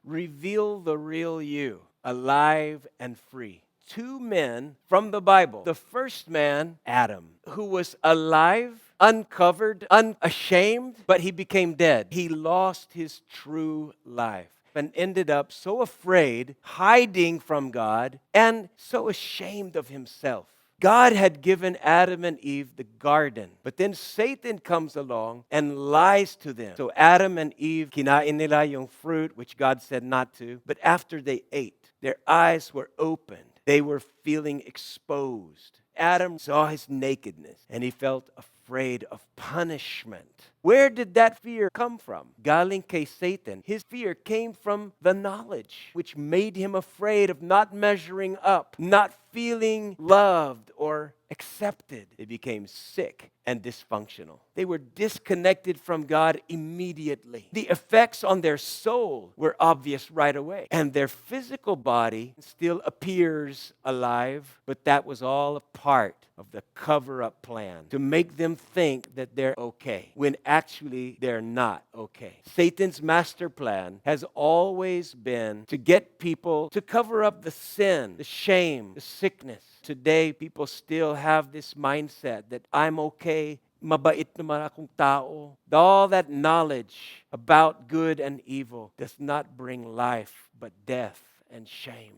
reveal the real you, alive and free. Two men from the Bible. The first man, Adam, who was alive, uncovered, unashamed, but he became dead. He lost his true life and ended up so afraid, hiding from God, and so ashamed of himself. God had given Adam and Eve the garden, but then Satan comes along and lies to them. So Adam and Eve, kinain nila yung fruit, which God said not to, but after they ate, their eyes were opened. They were feeling exposed. Adam saw his nakedness and he felt afraid of punishment. Where did that fear come from? Galing kay Satan. His fear came from the knowledge, which made him afraid of not measuring up, not feeling loved or accepted. They became sick and dysfunctional. They were disconnected from God immediately. The effects on their soul were obvious right away. And their physical body still appears alive, but that was all a part of the cover-up plan to make them think that they're okay, when actually they're not okay. Satan's master plan has always been to get people to cover up the sin, the shame, the sickness. Today, people still have this mindset that I'm okay, mabait naman akong tao. All that knowledge about good and evil does not bring life, but death and shame.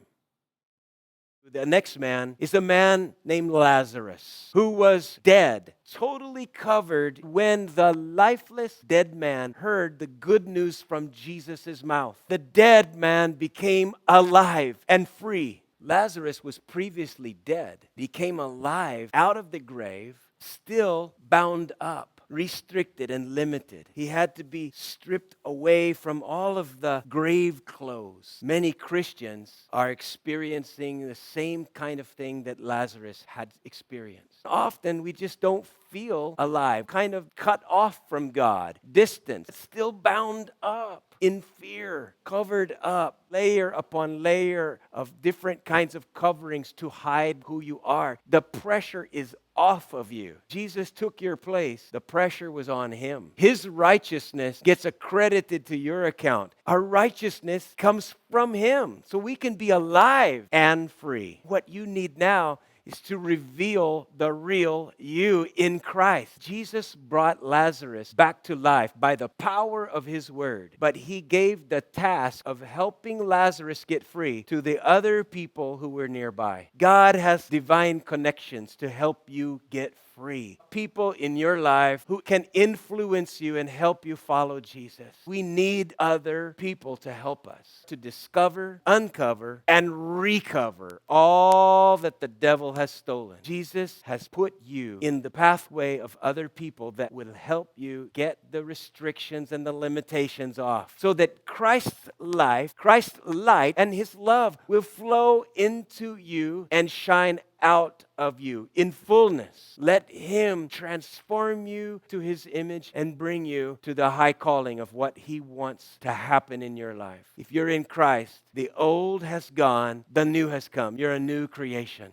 The next man is a man named Lazarus, who was dead, totally covered when the lifeless dead man heard the good news from Jesus' mouth. The dead man became alive and free. Lazarus was previously dead, became alive out of the grave, still bound up, restricted and limited. He had to be stripped away from all of the grave clothes. Many Christians are experiencing the same kind of thing that Lazarus had experienced. Often we just don't feel alive, kind of cut off from God, distant, still bound up in fear, covered up, layer upon layer of different kinds of coverings to hide who you are. The pressure is off of you. Jesus took your place. The pressure was on him. His righteousness gets accredited to your account. Our righteousness comes from him. So we can be alive and free. What you need now is to reveal the real you in Christ. Jesus brought Lazarus back to life by the power of his word, but he gave the task of helping Lazarus get free to the other people who were nearby. God has divine connections to help you get free. People in your life who can influence you and help you follow Jesus. We need other people to help us to discover, uncover, and recover all that the devil has stolen. Jesus has put you in the pathway of other people that will help you get the restrictions and the limitations off, so that Christ's life, Christ's light, and his love will flow into you and shine out of you in fullness. Let him transform you to his image and bring you to the high calling of what he wants to happen in your life. If you're in Christ, the old has gone, the new has come. You're a new creation.